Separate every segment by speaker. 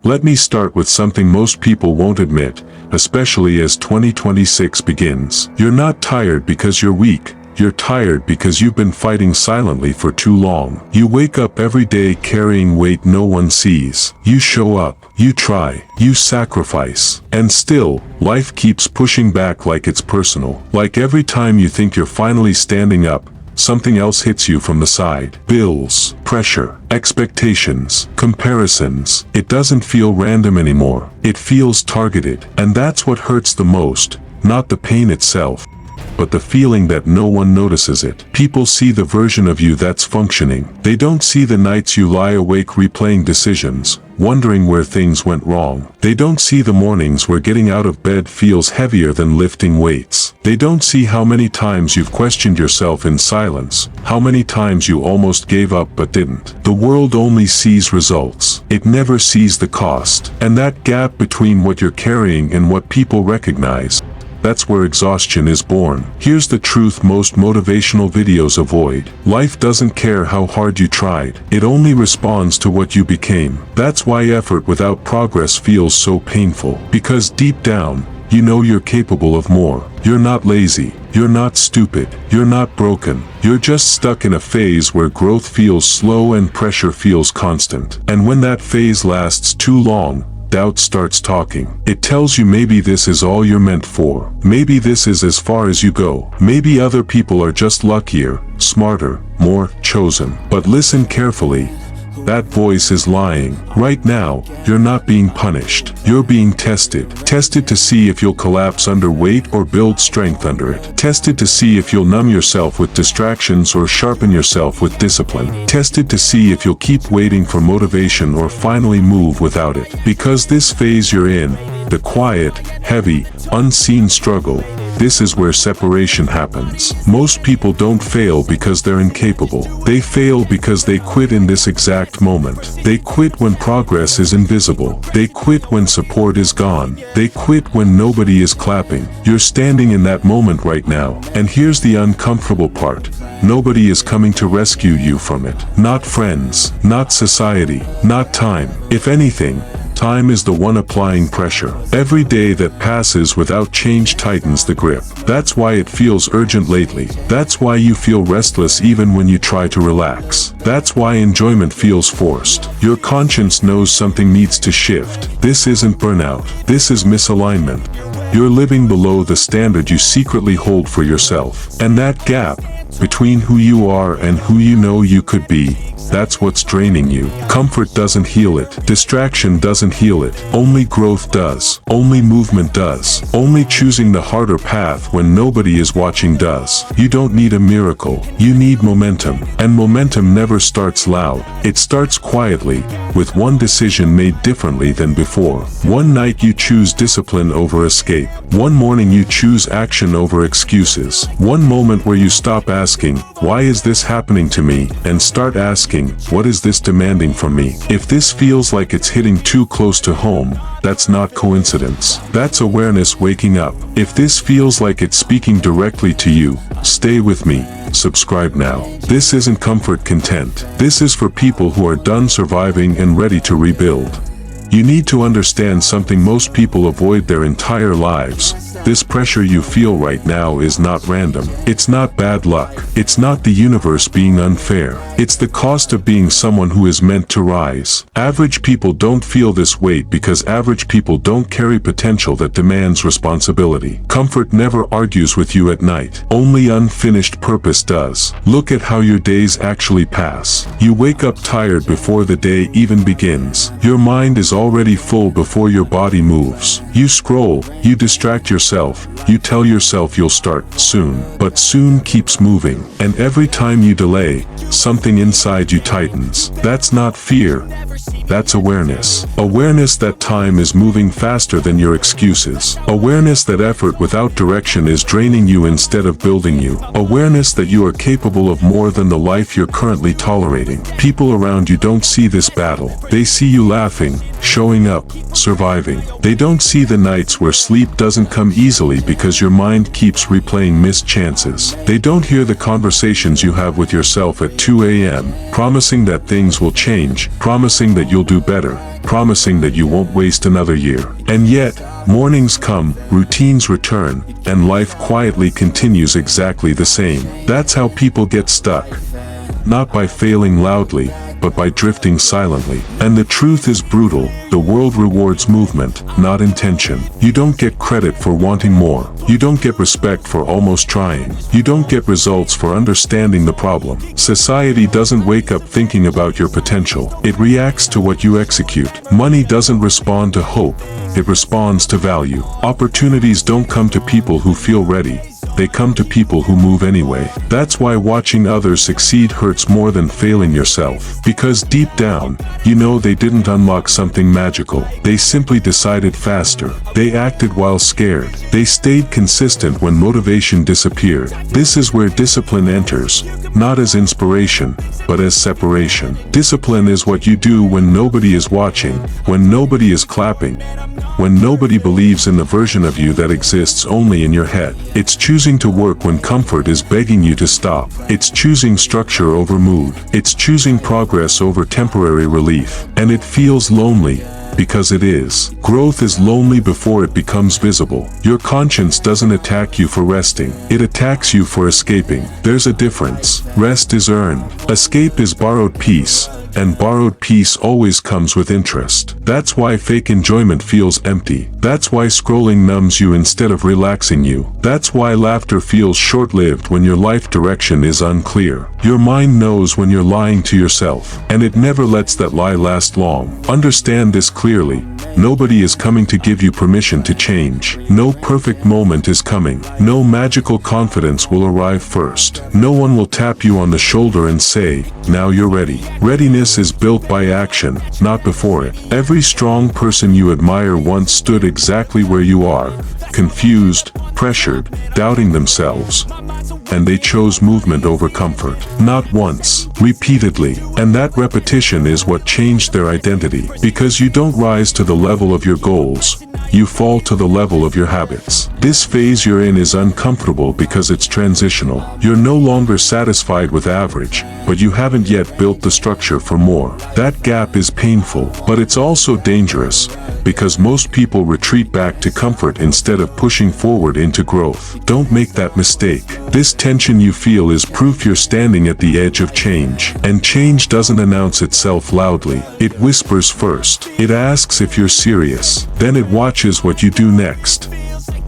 Speaker 1: Let me start with something most people won't admit, especially as 2026 begins. You're not tired because you're weak. You're tired because you've been fighting silently for too long. You wake up every day carrying weight no one sees. You show up, you try, you sacrifice. And still, life keeps pushing back like it's personal. Like every time you think you're finally standing up, something else hits you from the side. Bills, pressure, expectations, comparisons. It doesn't feel random anymore. It feels targeted. And that's what hurts the most, not the pain itself, but the feeling that no one notices it. People see the version of you that's functioning. They don't see the nights you lie awake replaying decisions, wondering where things went wrong. They don't see the mornings where getting out of bed feels heavier than lifting weights. They don't see how many times you've questioned yourself in silence, how many times you almost gave up but didn't. The world only sees results. It never sees the cost. And that gap between what you're carrying and what people recognize, that's where exhaustion is born. Here's the truth most motivational videos avoid. Life doesn't care how hard you tried. It only responds to what you became. That's why effort without progress feels so painful. Because deep down, you know you're capable of more. You're not lazy. You're not stupid. You're not broken. You're just stuck in a phase where growth feels slow and pressure feels constant. And when that phase lasts too long, doubt starts talking. It tells you maybe this is all you're meant for. Maybe this is as far as you go. Maybe other people are just luckier, smarter, more chosen. But listen carefully. That voice is lying. Right now, you're not being punished. You're being tested. Tested to see if you'll collapse under weight or build strength under it. Tested to see if you'll numb yourself with distractions or sharpen yourself with discipline. Tested to see if you'll keep waiting for motivation or finally move without it. Because this phase you're in, the quiet, heavy, unseen struggle, this is where separation happens. Most people don't fail because they're incapable. They fail because they quit in this exact moment. They quit when progress is invisible. They quit when support is gone. They quit when nobody is clapping. You're standing in that moment right now. And here's the uncomfortable part. Nobody is coming to rescue you from it. Not friends, not society, not time. If anything, time is the one applying pressure. Every day that passes without change tightens the grip. That's why it feels urgent lately. That's why you feel restless even when you try to relax. That's why enjoyment feels forced. Your conscience knows something needs to shift. This isn't burnout. This is misalignment. You're living below the standard you secretly hold for yourself. And that gap between who you are and who you know you could be, that's what's draining you. Comfort doesn't heal it. Distraction doesn't heal it. Only growth does. Only movement does. Only choosing the harder path when nobody is watching does. You don't need a miracle. You need momentum. And momentum never starts loud. It starts quietly, with one decision made differently than before. One night you choose discipline over escape. One morning you choose action over excuses. One moment where you stop asking, why is this happening to me, and start asking, what is this demanding from me? If this feels like it's hitting too close to home, that's not coincidence. That's awareness waking up. If this feels like it's speaking directly to you, stay with me. Subscribe now. This isn't comfort content. This is for people who are done surviving and ready to rebuild. You need to understand something most people avoid their entire lives. This pressure you feel right now is not random. It's not bad luck. It's not the universe being unfair. It's the cost of being someone who is meant to rise. Average people don't feel this weight because average people don't carry potential that demands responsibility. Comfort never argues with you at night. Only unfinished purpose does. Look at how your days actually pass. You wake up tired before the day even begins. Your mind is already full before your body moves. You scroll, you distract yourself, you tell yourself you'll start soon, but soon keeps moving. And every time you delay, something inside you tightens. That's not fear. That's awareness. Awareness that time is moving faster than your excuses. Awareness that effort without direction is draining you instead of building you. Awareness that you are capable of more than the life you're currently tolerating. People around you don't see this battle. They see you laughing, showing up, surviving. They don't see the nights where sleep doesn't come easily because your mind keeps replaying missed chances. They don't hear the conversations you have with yourself at 2 a.m., promising that things will change, promising that you'll do better, promising that you won't waste another year. And yet, mornings come, routines return, and life quietly continues exactly the same. That's how people get stuck. Not by failing loudly, but by drifting silently. And the truth is brutal. The world rewards movement, not intention. You don't get credit for wanting more. You don't get respect for almost trying. You don't get results for understanding the problem. Society doesn't wake up thinking about your potential. It reacts to what you execute. Money doesn't respond to hope. It responds to value. Opportunities don't come to people who feel ready. They come to people who move anyway. That's why watching others succeed hurts more than failing yourself. Because deep down, you know they didn't unlock something magical. They simply decided faster. They acted while scared. They stayed consistent when motivation disappeared. This is where discipline enters, not as inspiration, but as separation. Discipline is what you do when nobody is watching, when nobody is clapping, when nobody believes in the version of you that exists only in your head. It's choosing to work when comfort is begging you to stop. It's choosing structure over mood. It's choosing progress over temporary relief. And it feels lonely, because it is. Growth is lonely before it becomes visible. Your conscience doesn't attack you for resting. It attacks you for escaping. There's a difference. Rest is earned. Escape is borrowed peace. And borrowed peace always comes with interest. That's why fake enjoyment feels empty. That's why scrolling numbs you instead of relaxing you. That's why laughter feels short-lived when your life direction is unclear. Your mind knows when you're lying to yourself, and it never lets that lie last long. Understand this clearly. Nobody is coming to give you permission to change. No perfect moment is coming. No magical confidence will arrive first. No one will tap you on the shoulder and say, "Now you're ready." Readiness is built by action, not before it. Every strong person you admire once stood exactly where you are, confused, pressured, doubting themselves. And they chose movement over comfort. Not once, repeatedly. And that repetition is what changed their identity. Because you don't rise to the level of your goals, you fall to the level of your habits. This phase you're in is uncomfortable because it's transitional. You're no longer satisfied with average, but you haven't yet built the structure for more. That gap is painful, but it's also dangerous, because most people retreat back to comfort instead of pushing forward into growth. Don't make that mistake. This tension you feel is proof you're standing at the edge of change. And change doesn't announce itself loudly. It whispers first. It asks if you're serious. Then it watches what you do next.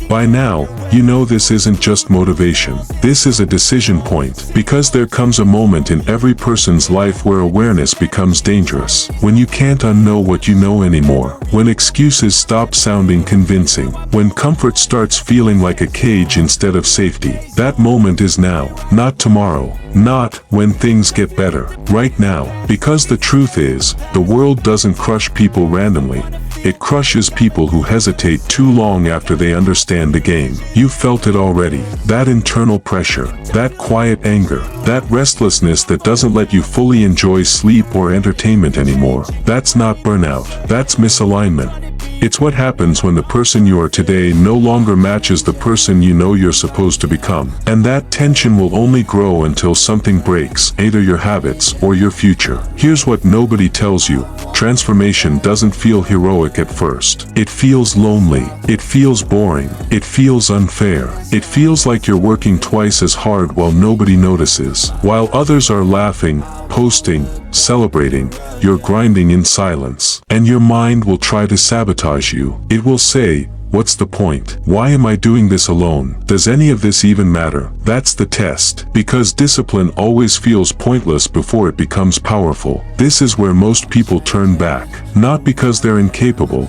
Speaker 1: By now, you know this isn't just motivation. This is a decision point, because there comes a moment in every person's life where awareness becomes dangerous. When you can't unknow what you know anymore. When excuses stop sounding convincing. When comfort starts feeling like a cage instead of safety. That moment is now, not tomorrow. Not when things get better. Right now. Because the truth is, the world doesn't crush people randomly. It crushes people who hesitate too long after they understand the game. You felt it already. That internal pressure, that quiet anger, that restlessness that doesn't let you fully enjoy sleep or entertainment anymore. That's not burnout. That's misalignment. It's what happens when the person you are today no longer matches the person you know you're supposed to become. And that tension will only grow until something breaks, either your habits or your future. Here's what nobody tells you. Transformation doesn't feel heroic at first. It feels lonely. It feels boring. It feels unfair. It feels like you're working twice as hard while nobody notices. While others are laughing, posting, celebrating, you're grinding in silence. And your mind will try to sabotage you. It will say, "What's the point? Why am I doing this alone? Does any of this even matter?" That's the test. Because discipline always feels pointless before it becomes powerful. This is where most people turn back. Not because they're incapable,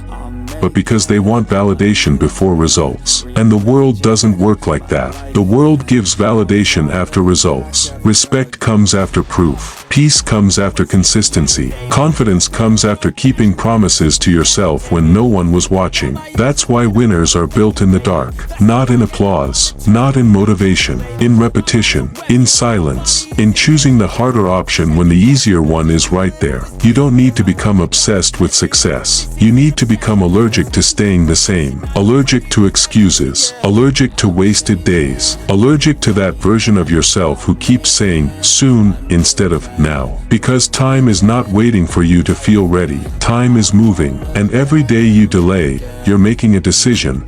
Speaker 1: but because they want validation before results. And the world doesn't work like that. The world gives validation after results. Respect comes after proof. Peace comes after consistency. Confidence comes after keeping promises to yourself when no one was watching. That's why winners are built in the dark. Not in applause, not in motivation, in repetition, in silence, in choosing the harder option when the easier one is right there. You don't need to become obsessed with success. You need to become allergic to staying the same. Allergic to excuses. Allergic to wasted days. Allergic to that version of yourself who keeps saying soon instead of now. Because time is not waiting for you to feel ready. Time is moving, and every day you delay, you're making a decision,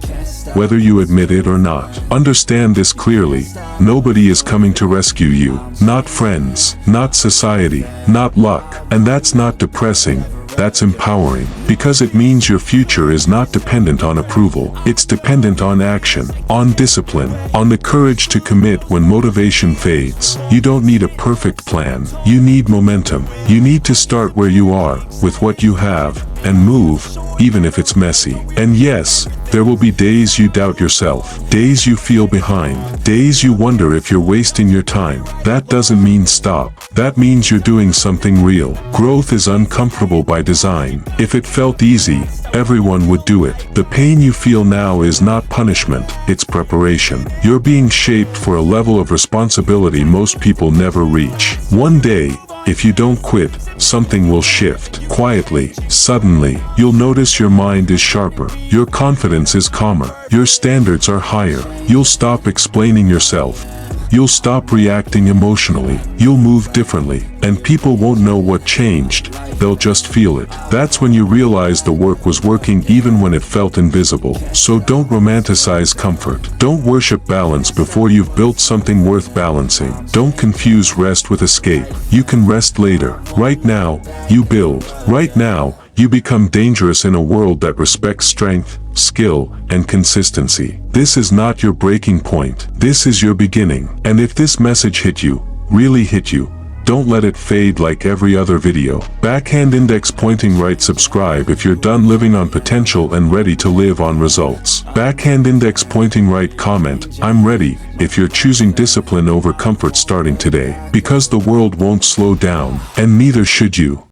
Speaker 1: whether you admit it or not. Understand this clearly. Nobody is coming to rescue you. Not friends, not society, not luck. And that's not depressing. That's empowering, because it means your future is not dependent on approval. It's dependent on action, on discipline, on the courage to commit when motivation fades. You don't need a perfect plan. You need momentum. You need to start where you are, with what you have, and move, even if it's messy. And yes, there will be days you doubt yourself, days you feel behind, days you wonder if you're wasting your time. That doesn't mean stop. That means you're doing something real. Growth is uncomfortable by design. If it felt easy, everyone would do it. The pain you feel now is not punishment, it's preparation. You're being shaped for a level of responsibility most people never reach. One day, if you don't quit, something will shift. Quietly, suddenly, you'll notice your mind is sharper. Your confidence is calmer. Your standards are higher. You'll stop explaining yourself. You'll stop reacting emotionally. You'll move differently. And people won't know what changed. They'll just feel it. That's when you realize the work was working even when it felt invisible. So don't romanticize comfort. Don't worship balance before you've built something worth balancing. Don't confuse rest with escape. You can rest later. Right now, you build. Right now, you become dangerous in a world that respects strength, skill, and consistency. This is not your breaking point. This is your beginning. And if this message hit you, really hit you, don't let it fade like every other video. Backhand index pointing right. Subscribe if you're done living on potential and ready to live on results. Backhand index pointing right. Comment, I'm ready, if you're choosing discipline over comfort starting today. Because the world won't slow down, and neither should you.